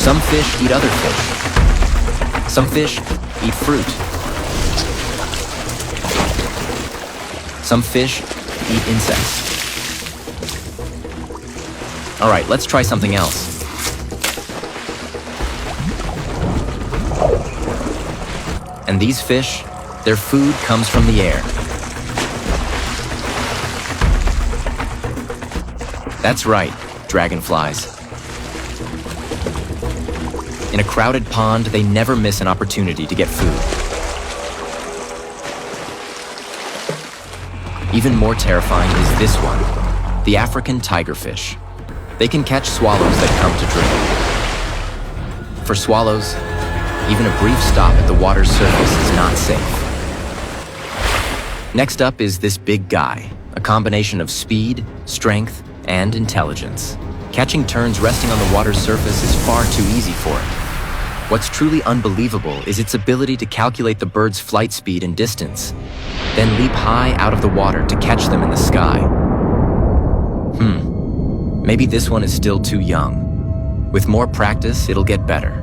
Some fish eat other fish. Some fish eat fruit. Some fish eat insects. All right, let's try something else. And these fish, their food comes from the air. That's right, dragonflies. In a crowded pond, they never miss an opportunity to get food. Even more terrifying is this one, the African tigerfish. They can catch swallows that come to drink. For swallows, even a brief stop at the water's surface is not safe. Next up is this big guy, a combination of speed, strength, and intelligence. Catching turns resting on the water's surface is far too easy for it. What's truly unbelievable is its ability to calculate the bird's flight speed and distance, then leap high out of the water to catch them in the sky. Maybe this one is still too young. With more practice, it'll get better.